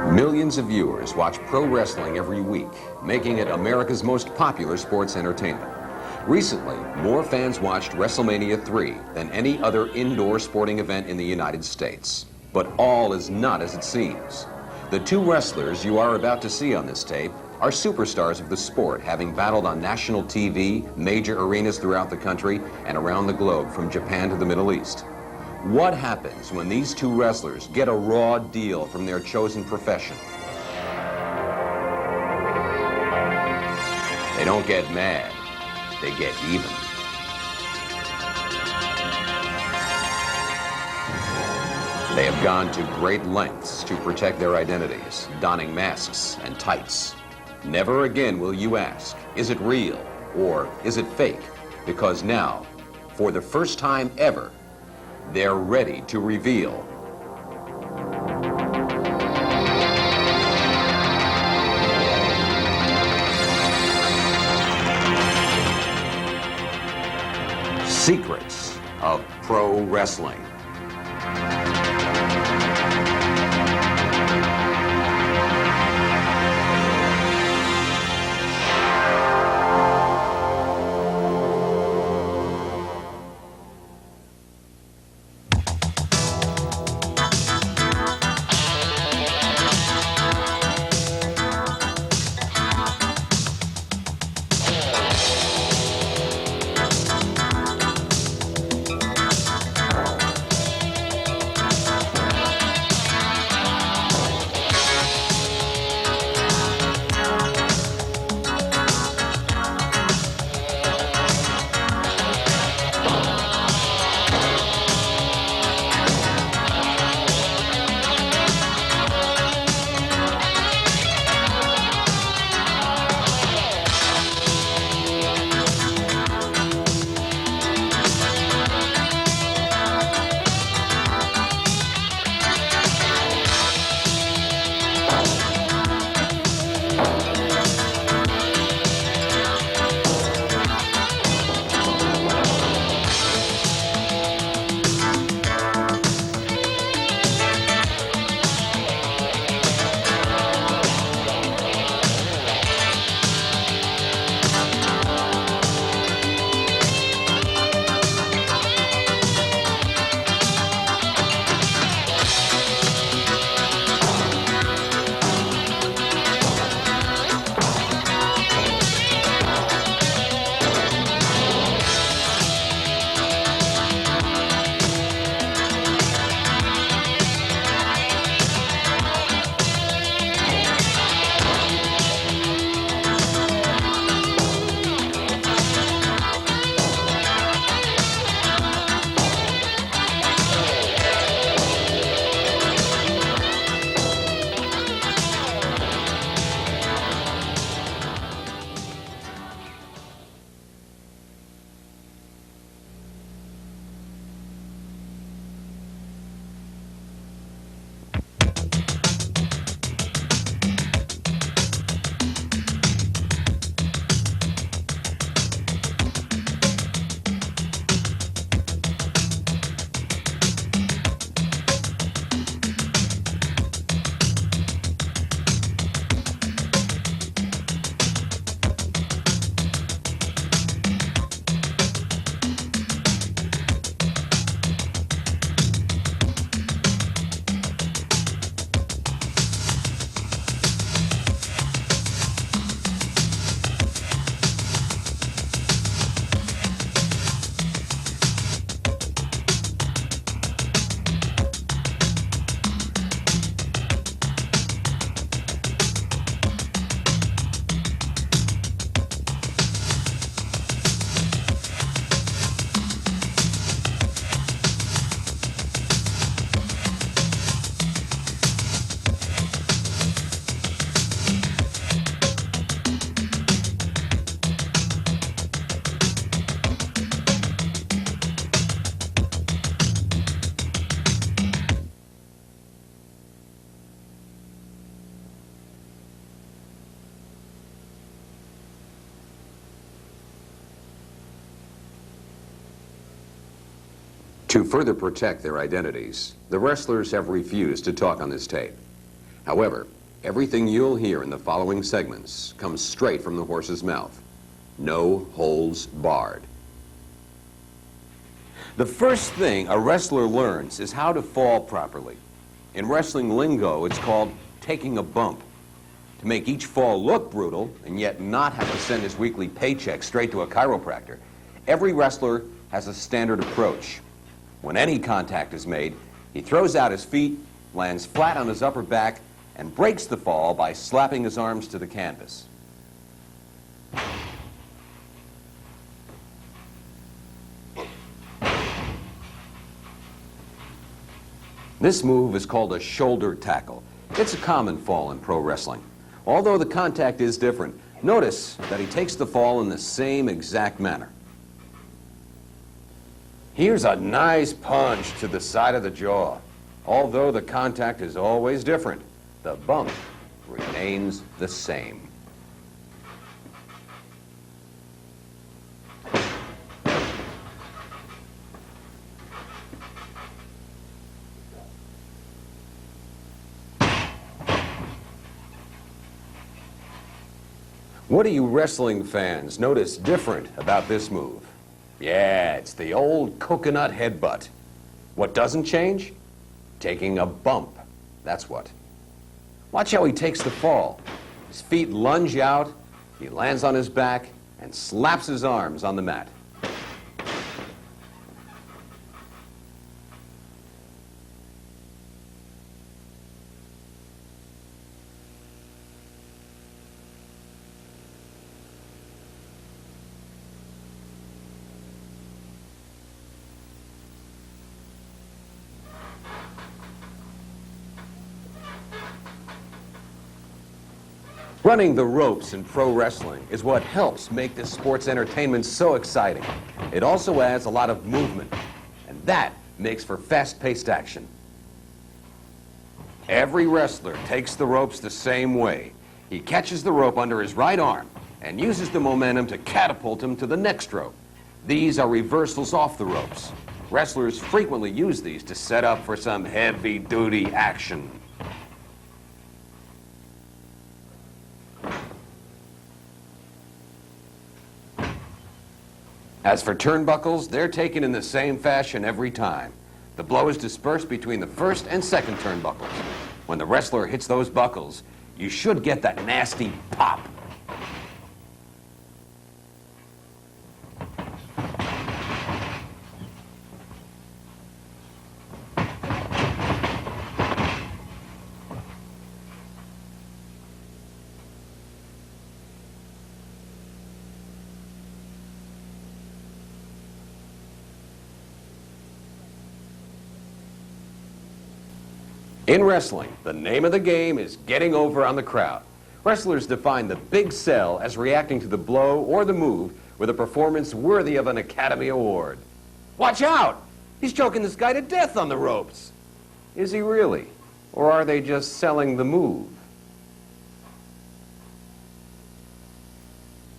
Millions of viewers watch pro wrestling every week, making it America's most popular sports entertainment. Recently, more fans watched WrestleMania 3 than any other indoor sporting event in the United States. But all is not as it seems. The two wrestlers you are about to see on this tape are superstars of the sport, having battled on national TV, major arenas throughout the country, and around the globe from Japan to the Middle East. What happens when these two wrestlers get a raw deal from their chosen profession? They don't get mad, they get even. They have gone to great lengths to protect their identities, donning masks and tights. Never again will you ask, is it real or is it fake? Because now, for the first time ever, they're ready to reveal. Secrets of pro wrestling. To further protect their identities, the wrestlers have refused to talk on this tape. However, everything you'll hear in the following segments comes straight from the horse's mouth. No holds barred. The first thing a wrestler learns is how to fall properly. In wrestling lingo, it's called taking a bump. To make each fall look brutal and yet not have to send his weekly paycheck straight to a chiropractor, every wrestler has a standard approach. When any contact is made, he throws out his feet, lands flat on his upper back, and breaks the fall by slapping his arms to the canvas. This move is called a shoulder tackle. It's a common fall in pro wrestling. Although the contact is different, notice that he takes the fall in the same exact manner. Here's a nice punch to the side of the jaw. Although the contact is always different, the bump remains the same. What do you wrestling fans notice different about this move? Yeah, it's the old coconut headbutt. What doesn't change? Taking a bump. That's what. Watch how he takes the fall. His feet lunge out, he lands on his back, and slaps his arms on the mat. Running the ropes in pro wrestling is what helps make this sports entertainment so exciting. It also adds a lot of movement, and that makes for fast-paced action. Every wrestler takes the ropes the same way. He catches the rope under his right arm and uses the momentum to catapult him to the next rope. These are reversals off the ropes. Wrestlers frequently use these to set up for some heavy-duty action. As for turnbuckles, they're taken in the same fashion every time. The blow is dispersed between the first and second turnbuckles. When the wrestler hits those buckles, you should get that nasty pop. In wrestling, the name of the game is getting over on the crowd. Wrestlers define the big sell as reacting to the blow or the move with a performance worthy of an Academy Award. Watch out! He's choking this guy to death on the ropes. Is he really? Or are they just selling the move?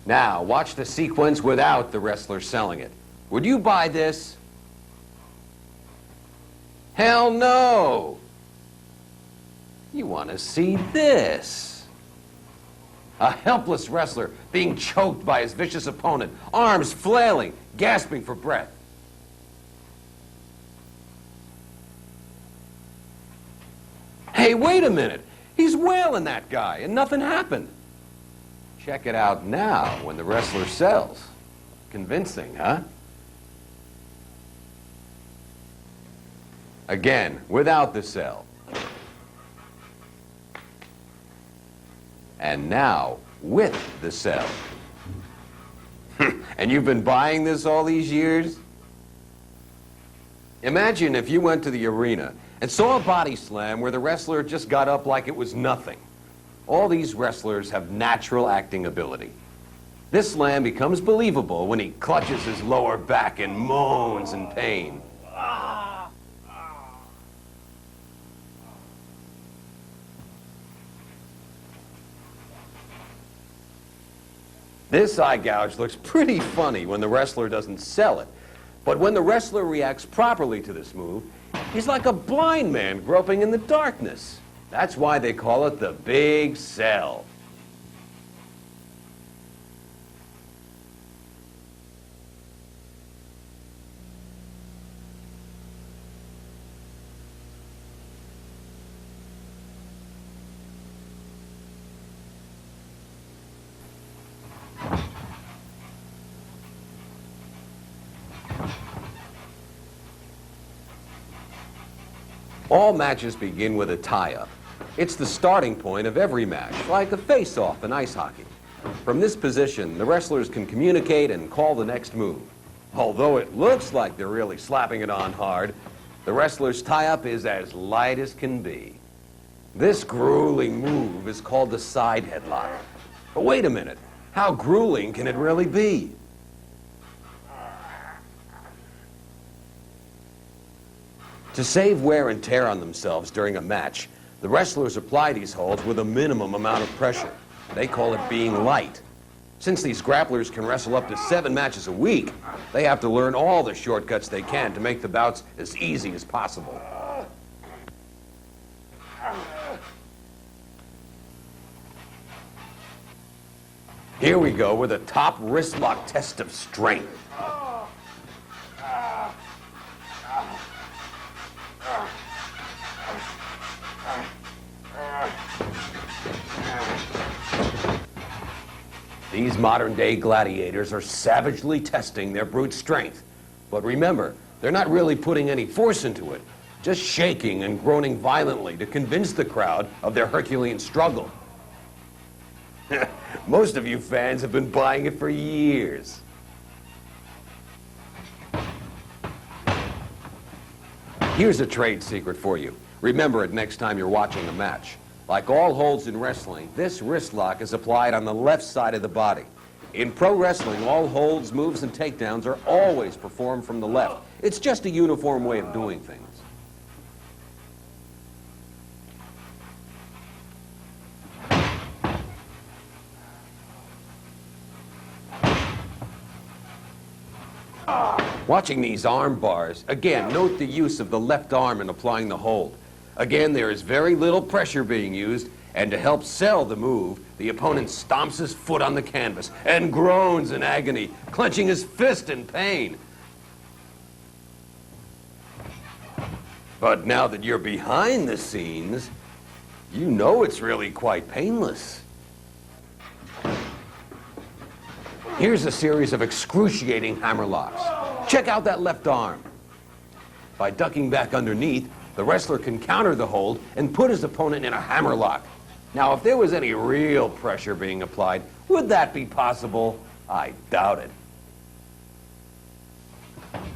Now, watch the sequence without the wrestler selling it. Would you buy this? Hell no! You want to see this. A helpless wrestler being choked by his vicious opponent, arms flailing, gasping for breath. Hey, wait a minute. He's wailing that guy and nothing happened. Check it out now when the wrestler sells. Convincing, huh? Again, without the sell. And now, with the sell. And you've been buying this all these years? Imagine if you went to the arena and saw a body slam where the wrestler just got up like it was nothing. All these wrestlers have natural acting ability. This slam becomes believable when he clutches his lower back and moans in pain. This eye gouge looks pretty funny when the wrestler doesn't sell it. But when the wrestler reacts properly to this move, he's like a blind man groping in the darkness. That's why they call it the big cell. All matches begin with a tie-up. It's the starting point of every match, like a face-off in ice hockey. From this position, the wrestlers can communicate and call the next move. Although it looks like they're really slapping it on hard, the wrestler's tie-up is as light as can be. This grueling move is called the side headlock. But wait a minute, how grueling can it really be? To save wear and tear on themselves during a match, the wrestlers apply these holds with a minimum amount of pressure. They call it being light. Since these grapplers can wrestle up to 7 matches a week, they have to learn all the shortcuts they can to make the bouts as easy as possible. Here we go with a top wrist lock test of strength. These modern-day gladiators are savagely testing their brute strength. But remember, they're not really putting any force into it, just shaking and groaning violently to convince the crowd of their Herculean struggle. Most of you fans have been buying it for years. Here's a trade secret for you. Remember it next time you're watching a match. Like all holds in wrestling, this wrist lock is applied on the left side of the body. In pro wrestling, all holds, moves, and takedowns are always performed from the left. It's just a uniform way of doing things. Watching these arm bars, again, note the use of the left arm in applying the hold. Again, there is very little pressure being used, and to help sell the move, the opponent stomps his foot on the canvas and groans in agony, clenching his fist in pain. But now that you're behind the scenes, you know it's really quite painless. Here's a series of excruciating hammer locks. Check out that left arm. By ducking back underneath, the wrestler can counter the hold and put his opponent in a hammer lock. Now, if there was any real pressure being applied, would that be possible? I doubt it.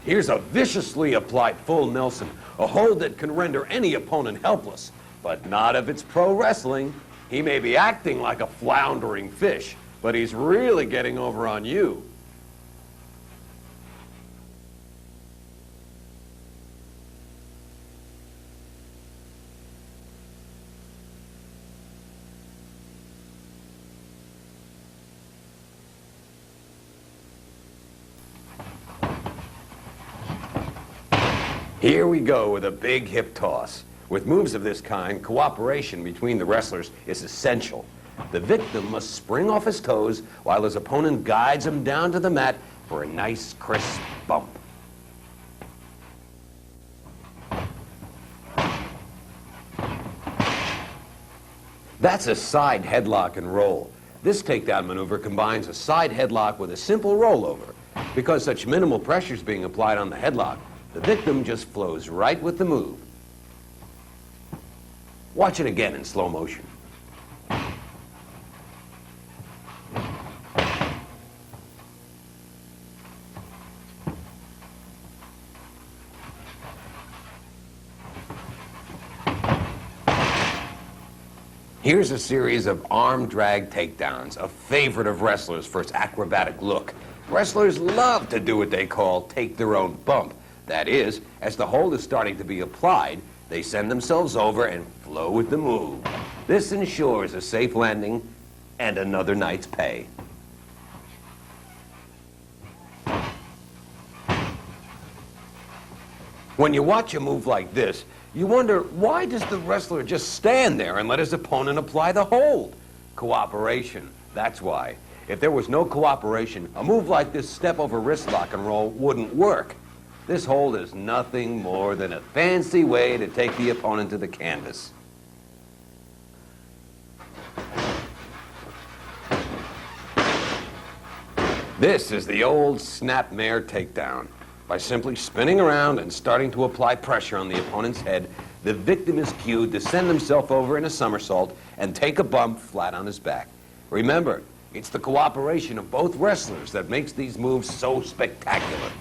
Here's a viciously applied full Nelson, a hold that can render any opponent helpless, but not if it's pro wrestling. He may be acting like a floundering fish, but he's really getting over on you. Here we go with a big hip toss. With moves of this kind, cooperation between the wrestlers is essential. The victim must spring off his toes while his opponent guides him down to the mat for a nice, crisp bump. That's a side headlock and roll. This takedown maneuver combines a side headlock with a simple rollover. Because such minimal pressure is being applied on the headlock, the victim just flows right with the move. Watch it again in slow motion. Here's a series of arm drag takedowns, a favorite of wrestlers for its acrobatic look. Wrestlers love to do what they call take their own bump. That is, as the hold is starting to be applied, they send themselves over and flow with the move. This ensures a safe landing and another night's pay. When you watch a move like this, you wonder, why does the wrestler just stand there and let his opponent apply the hold? Cooperation, that's why. If there was no cooperation, a move like this step over wrist lock and roll wouldn't work. This hold is nothing more than a fancy way to take the opponent to the canvas. This is the old snapmare takedown. By simply spinning around and starting to apply pressure on the opponent's head, the victim is cued to send himself over in a somersault and take a bump flat on his back. Remember, it's the cooperation of both wrestlers that makes these moves so spectacular.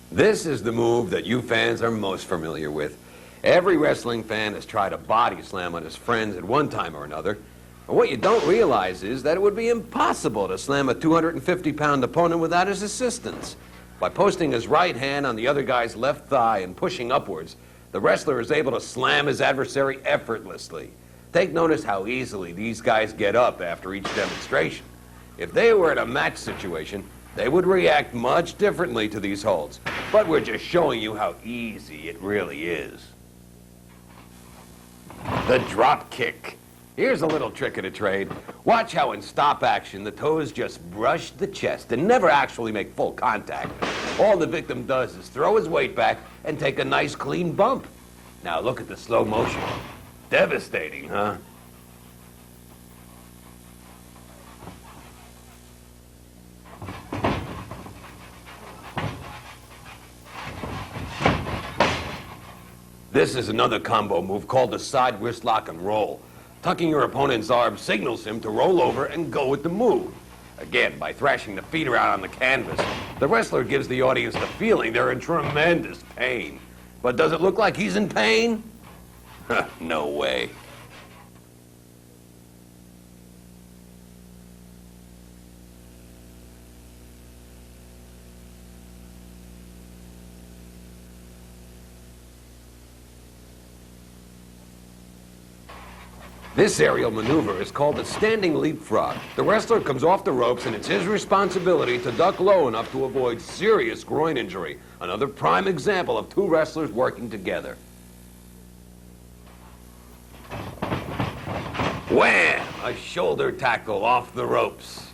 This is the move that you fans are most familiar with. Every wrestling fan has tried a body slam on his friends at one time or another. But what you don't realize is that it would be impossible to slam a 250-pound opponent without his assistance. By posting his right hand on the other guy's left thigh and pushing upwards, the wrestler is able to slam his adversary effortlessly. Take notice how easily these guys get up after each demonstration. If they were in a match situation, they would react much differently to these holds. But we're just showing you how easy it really is. The drop kick. Here's a little trick of the trade. Watch how in stop action the toes just brush the chest and never actually make full contact. All the victim does is throw his weight back and take a nice clean bump. Now look at the slow motion. Devastating, huh? This is another combo move called the side wrist lock and roll. Tucking your opponent's arm signals him to roll over and go with the move. Again, by thrashing the feet around on the canvas, the wrestler gives the audience the feeling they're in tremendous pain. But does it look like he's in pain? No way. This aerial maneuver is called a standing leapfrog. The wrestler comes off the ropes and it's his responsibility to duck low enough to avoid serious groin injury. Another prime example of two wrestlers working together. Wham! A shoulder tackle off the ropes.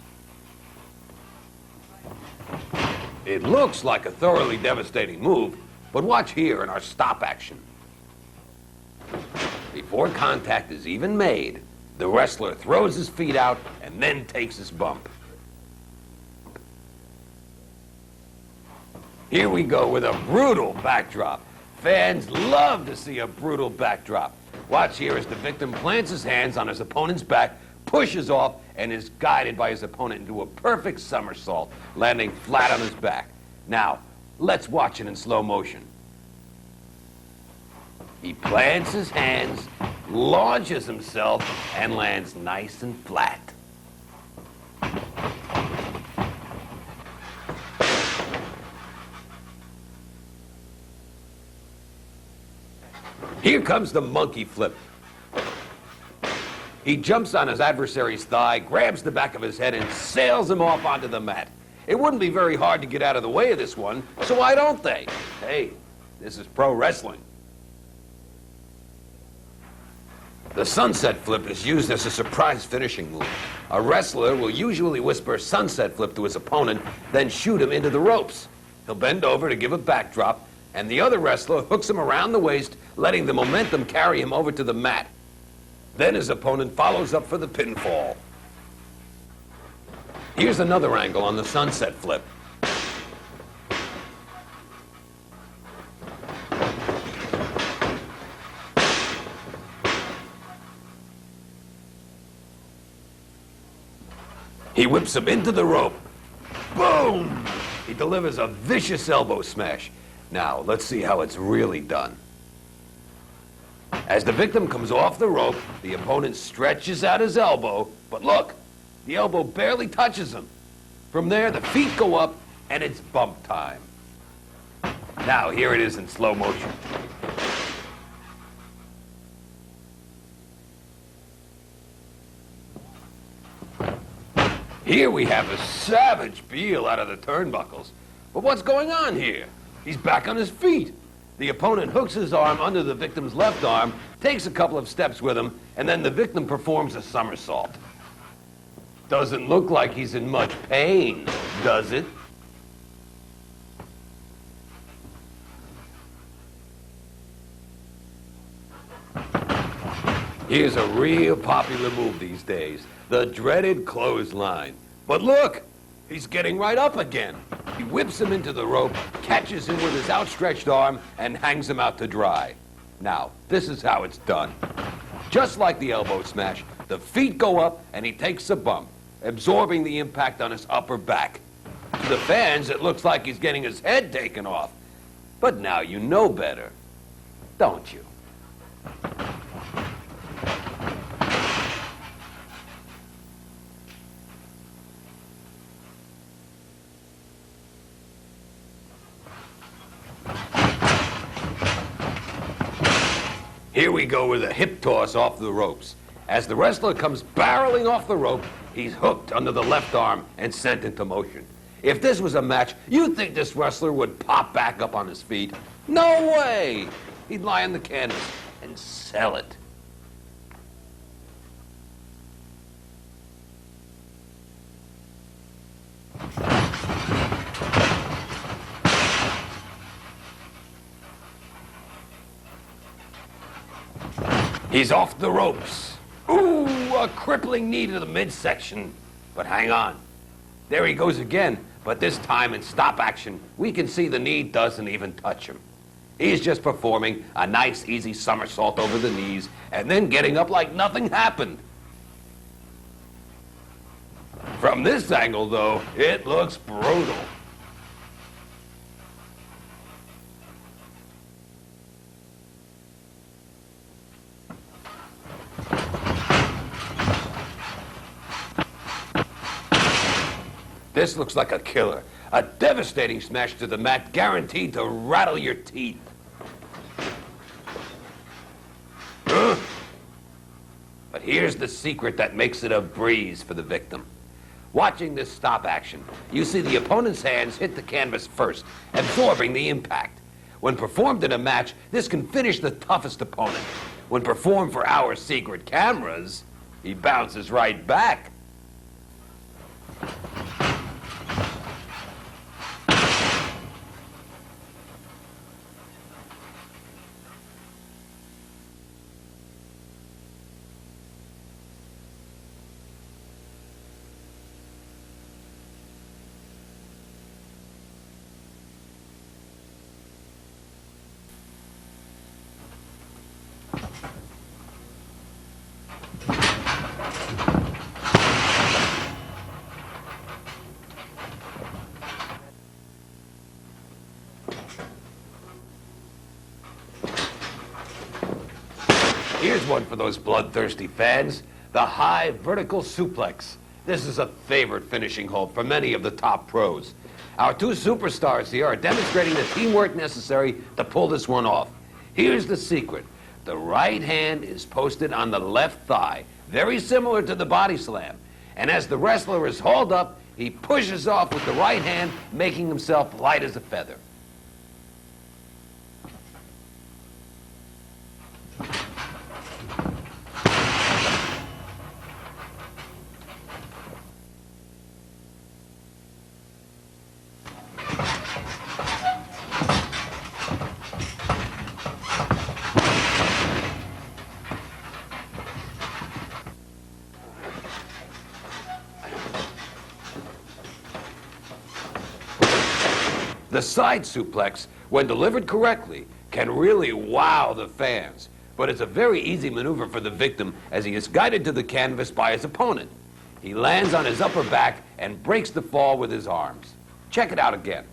It looks like a thoroughly devastating move, but watch here in our stop action. Before contact is even made, the wrestler throws his feet out and then takes his bump. Here we go with a brutal backdrop. Fans love to see a brutal backdrop. Watch here as the victim plants his hands on his opponent's back, pushes off, and is guided by his opponent into a perfect somersault, landing flat on his back. Now, let's watch it in slow motion. He plants his hands, launches himself, and lands nice and flat. Here comes the monkey flip. He jumps on his adversary's thigh, grabs the back of his head, and sails him off onto the mat. It wouldn't be very hard to get out of the way of this one, so why don't they? Hey, this is pro wrestling. The sunset flip is used as a surprise finishing move. A wrestler will usually whisper sunset flip to his opponent, then shoot him into the ropes. He'll bend over to give a backdrop, and the other wrestler hooks him around the waist, letting the momentum carry him over to the mat. Then his opponent follows up for the pinfall. Here's another angle on the sunset flip. He whips him into the rope. Boom! He delivers a vicious elbow smash. Now, let's see how it's really done. As the victim comes off the rope, the opponent stretches out his elbow, but look, the elbow barely touches him. From there, the feet go up, and it's bump time. Now, here it is in slow motion. Here we have a savage peel out of the turnbuckles. But what's going on here? He's back on his feet. The opponent hooks his arm under the victim's left arm, takes a couple of steps with him, and then the victim performs a somersault. Doesn't look like he's in much pain, does it? Here's a real popular move these days, the dreaded clothesline. But look, he's getting right up again. He whips him into the rope, catches him with his outstretched arm, and hangs him out to dry. Now, this is how it's done. Just like the elbow smash, the feet go up and he takes a bump, absorbing the impact on his upper back. To the fans, it looks like he's getting his head taken off. But now you know better, don't you? Here we go with a hip toss off the ropes. As the wrestler comes barreling off the rope, he's hooked under the left arm and sent into motion. If this was a match, you'd think this wrestler would pop back up on his feet. No way! He'd lie on the canvas and sell it. He's off the ropes. Ooh, a crippling knee to the midsection. But hang on. There he goes again, but this time in stop action, we can see the knee doesn't even touch him. He's just performing a nice, easy somersault over the knees and then getting up like nothing happened. From this angle, though, it looks brutal. This looks like a killer. A devastating smash to the mat, guaranteed to rattle your teeth. But here's the secret that makes it a breeze for the victim. Watching this stop action, you see the opponent's hands hit the canvas first, absorbing the impact. When performed in a match, this can finish the toughest opponent. When performed for our secret cameras, he bounces right back. Here's one for those bloodthirsty fans, the high vertical suplex. This is a favorite finishing hold for many of the top pros. Our two superstars here are demonstrating the teamwork necessary to pull this one off. Here's the secret. The right hand is posted on the left thigh, very similar to the body slam. And as the wrestler is hauled up, he pushes off with the right hand, making himself light as a feather. The side suplex, when delivered correctly, can really wow the fans. But it's a very easy maneuver for the victim as he is guided to the canvas by his opponent. He lands on his upper back and breaks the fall with his arms. Check it out again.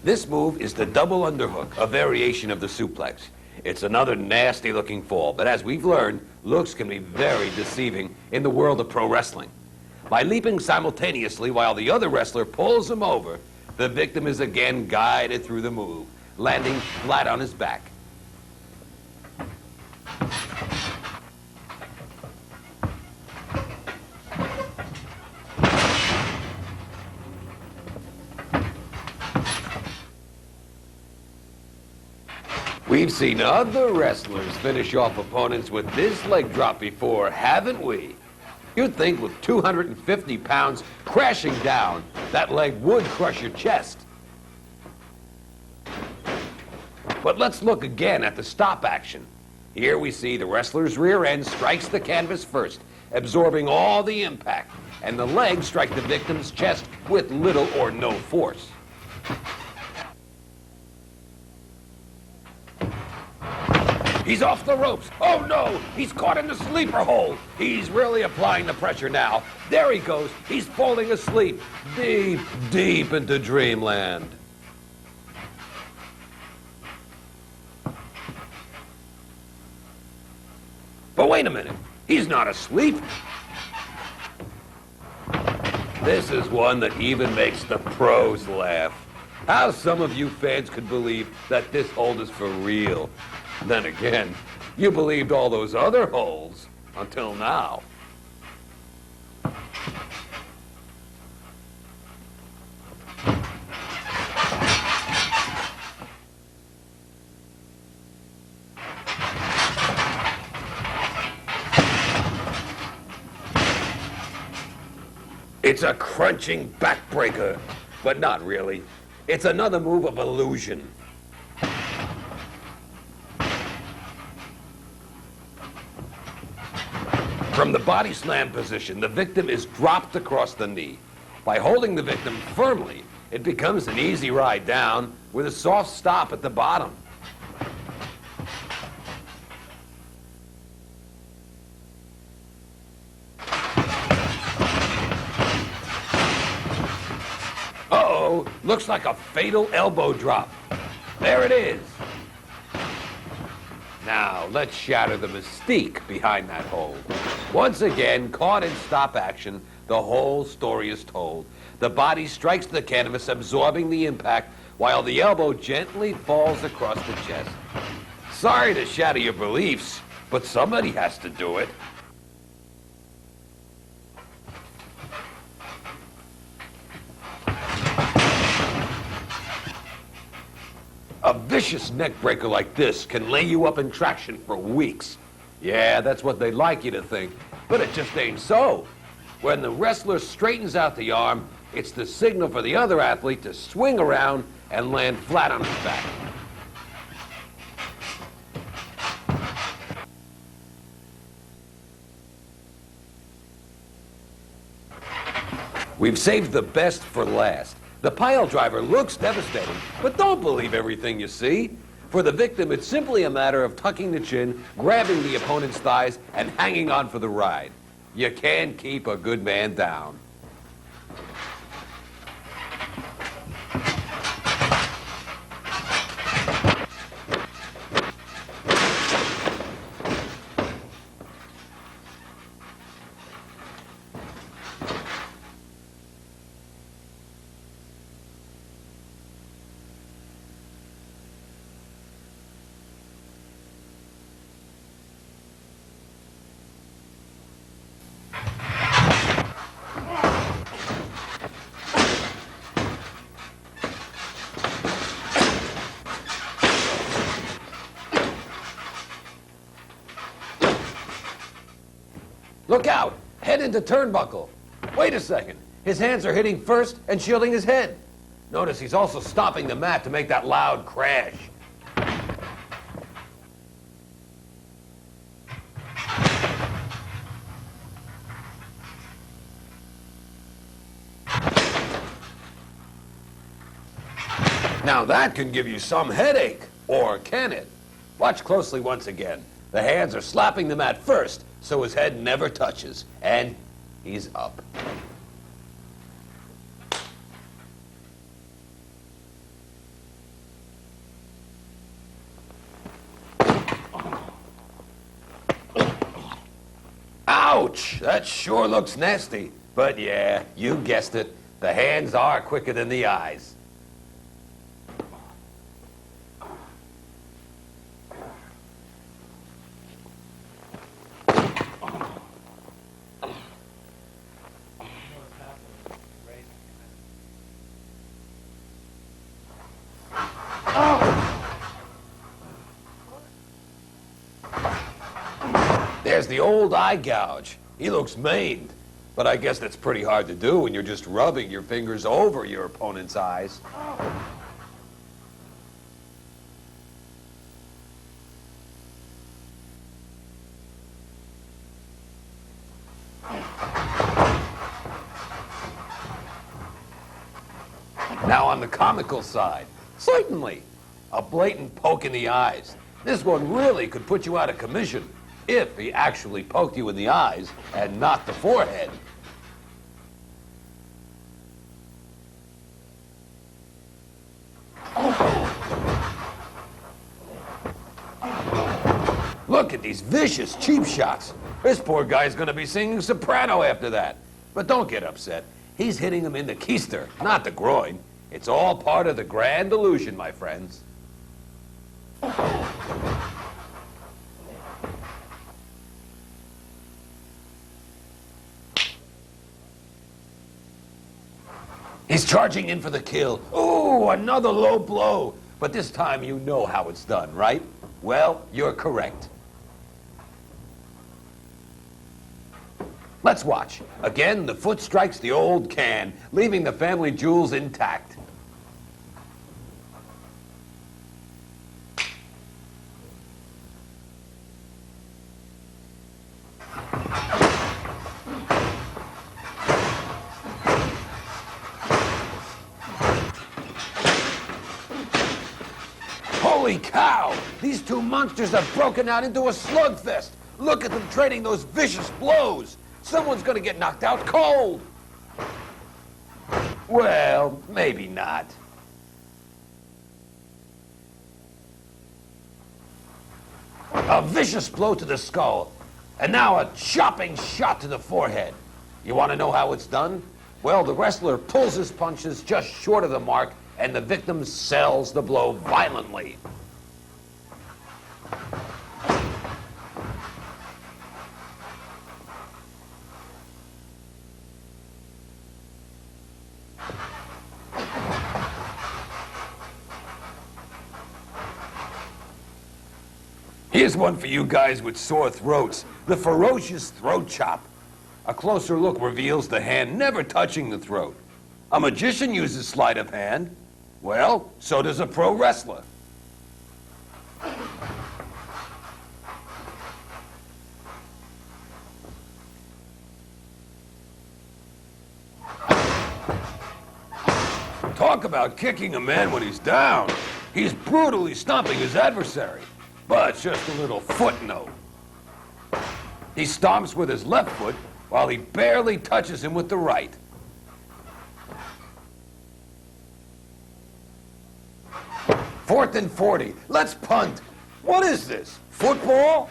This move is the double underhook, a variation of the suplex. It's another nasty looking fall, but as we've learned, looks can be very deceiving in the world of pro wrestling. By leaping simultaneously while the other wrestler pulls him over, the victim is again guided through the move, landing flat on his back. We've seen other wrestlers finish off opponents with this leg drop before, haven't we? You'd think with 250 pounds crashing down, that leg would crush your chest. But let's look again at the stop action. Here we see the wrestler's rear end strikes the canvas first, absorbing all the impact, and the legs strike the victim's chest with little or no force. He's off the ropes. Oh no, he's caught in the sleeper hold. He's really applying the pressure now. There he goes. He's falling asleep, deep, deep into dreamland. But wait a minute, he's not asleep. This is one that even makes the pros laugh. How some of you fans could believe that this hold is for real. Then again, you believed all those other holds until now. It's a crunching backbreaker, but not really. It's another move of illusion. From the body slam position, the victim is dropped across the knee. By holding the victim firmly, it becomes an easy ride down with a soft stop at the bottom. Uh-oh, looks like a fatal elbow drop. There it is. Now, let's shatter the mystique behind that hold. Once again, caught in stop action, the whole story is told. The body strikes the canvas, absorbing the impact, while the elbow gently falls across the chest. Sorry to shatter your beliefs, but somebody has to do it. A vicious neck breaker like this can lay you up in traction for weeks. Yeah, that's what they'd like you to think, but it just ain't so. When the wrestler straightens out the arm, it's the signal for the other athlete to swing around and land flat on his back. We've saved the best for last. The pile driver looks devastating, but don't believe everything you see. For the victim, it's simply a matter of tucking the chin, grabbing the opponent's thighs, and hanging on for the ride. You can't keep a good man down. Look out! Head into turnbuckle. Wait a second. His hands are hitting first and shielding his head. Notice he's also stomping the mat to make that loud crash. Now that can give you some headache, or can it? Watch closely once again. The hands are slapping the mat first, so his head never touches, and he's up. Ouch! That sure looks nasty. But yeah, you guessed it. The hands are quicker than the eyes. There's the old eye gouge. He looks maimed. But I guess that's pretty hard to do when you're just rubbing your fingers over your opponent's eyes. Now on the comical side, certainly, a blatant poke in the eyes. This one really could put you out of commission if he actually poked you in the eyes and not the forehead. Look at these vicious cheap shots. This poor guy's gonna be singing soprano after that. But don't get upset. He's hitting him in the keister, not the groin. It's all part of the grand illusion, my friends. He's charging in for the kill. Ooh, another low blow. But this time you know how it's done, right? Well, you're correct. Let's watch. Again, the foot strikes the old can, leaving the family jewels intact. Holy cow! These two monsters have broken out into a slugfest. Look at them trading those vicious blows. Someone's gonna get knocked out cold. Well, maybe not. A vicious blow to the skull, and now a chopping shot to the forehead. You want to know how it's done? Well, the wrestler pulls his punches just short of the mark, and the victim sells the blow violently. Here's one for you guys with sore throats, the ferocious throat chop. A closer look reveals the hand never touching the throat. A magician uses sleight of hand. Well, so does a pro wrestler. Talk about kicking a man when he's down. He's brutally stomping his adversary. But just a little footnote. He stomps with his left foot while he barely touches him with the right. Fourth and 40. Let's punt. What is this? Football?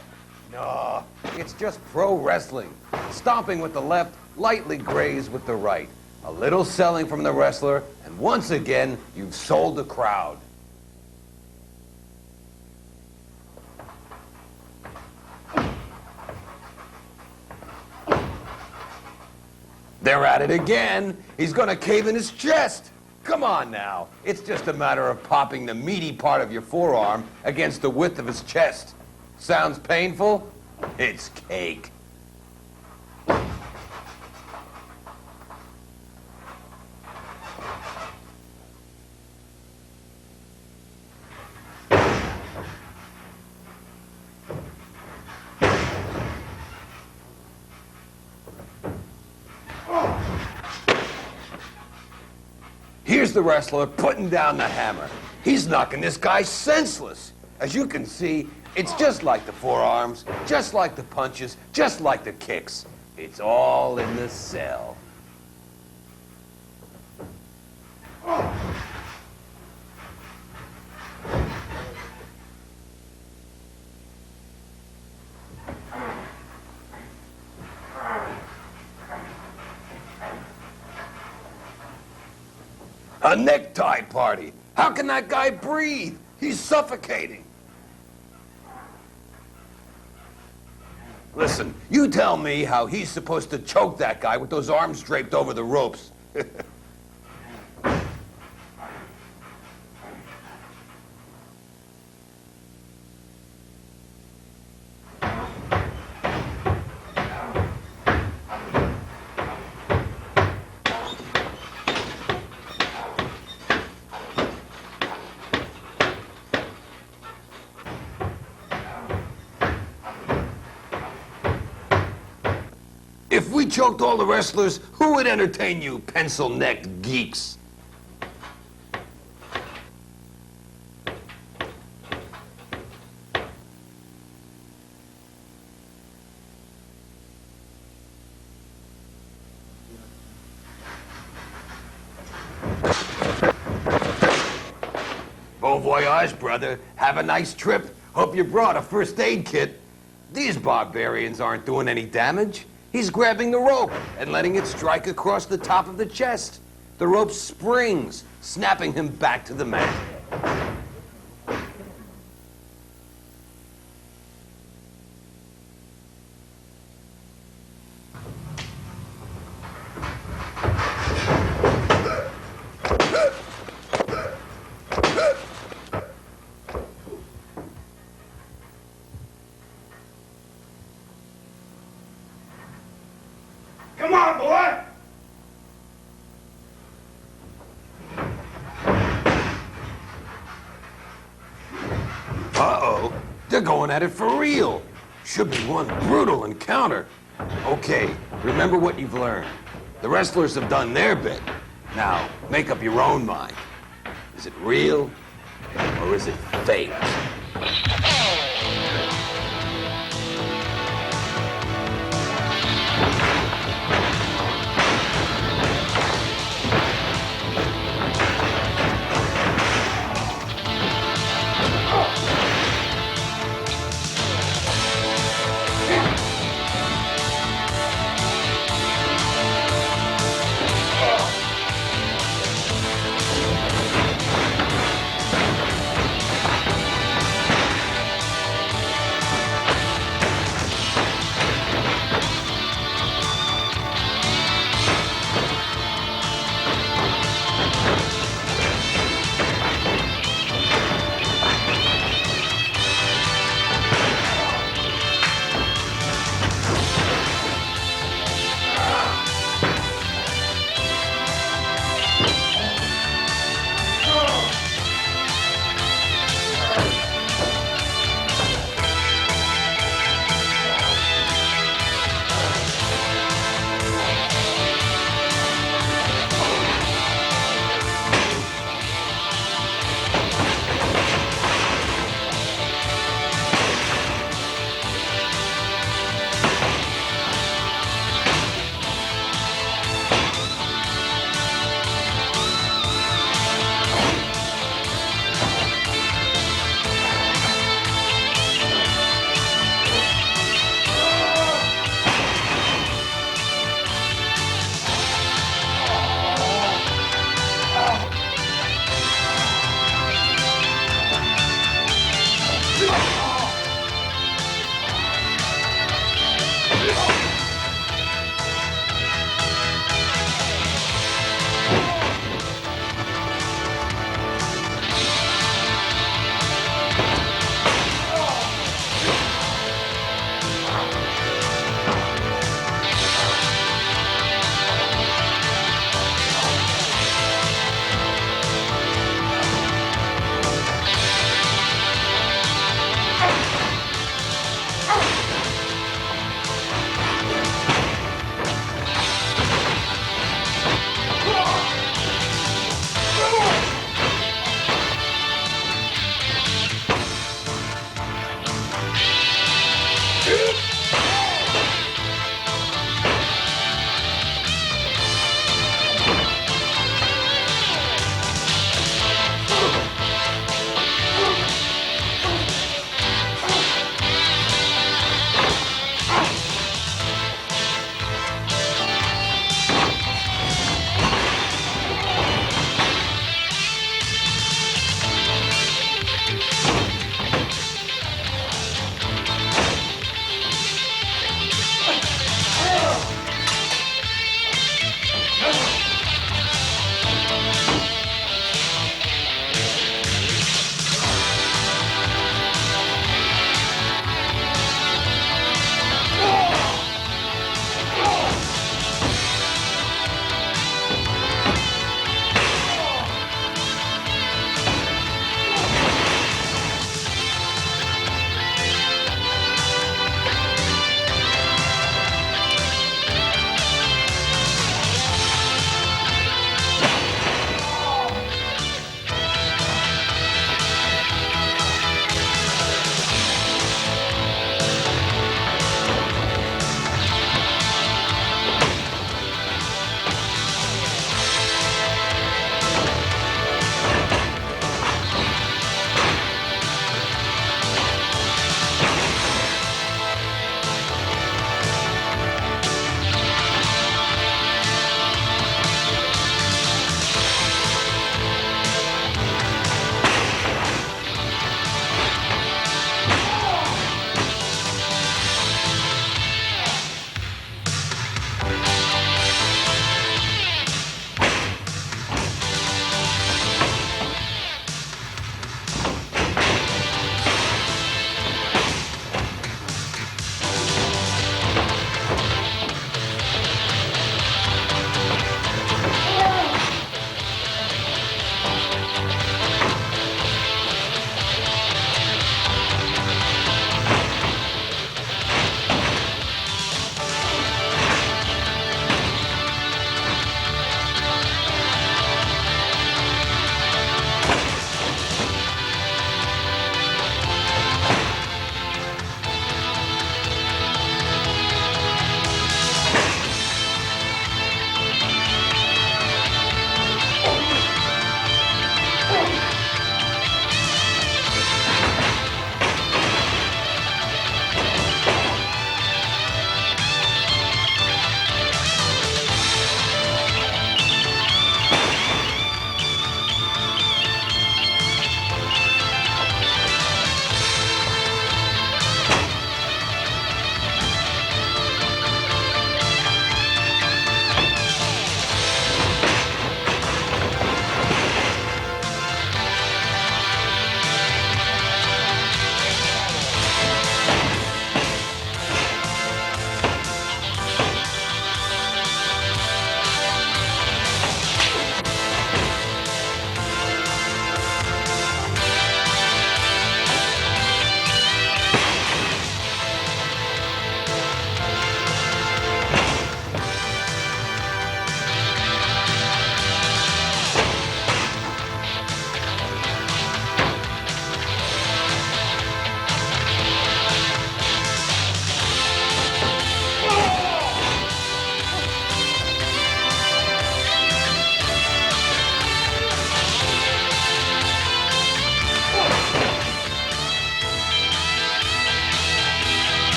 No, it's just pro wrestling. Stomping with the left, lightly graze with the right. A little selling from the wrestler, and once again, you've sold the crowd. They're at it again. He's gonna cave in his chest. Come on now. It's just a matter of popping the meaty part of your forearm against the width of his chest. Sounds painful? It's cake. Here's the wrestler putting down the hammer. He's knocking this guy senseless. As you can see, it's just like the forearms, just like the punches, just like the kicks. It's all in the cell. A necktie party. How can that guy breathe? He's suffocating. Listen, you tell me how he's supposed to choke that guy with those arms draped over the ropes. If we choked all the wrestlers, who would entertain you, pencil-necked geeks? Bon voyage, brother. Have a nice trip. Hope you brought a first aid kit. These barbarians aren't doing any damage. He's grabbing the rope and letting it strike across the top of the chest. The rope springs, snapping him back to the mat. Come on, boy! Uh-oh, they're going at it for real. Should be one brutal encounter. Okay, remember what you've learned. The wrestlers have done their bit. Now, make up your own mind. Is it real or is it fake?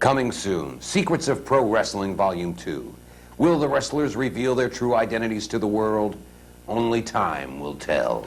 Coming soon, Secrets of Pro Wrestling Volume 2. Will the wrestlers reveal their true identities to the world? Only time will tell.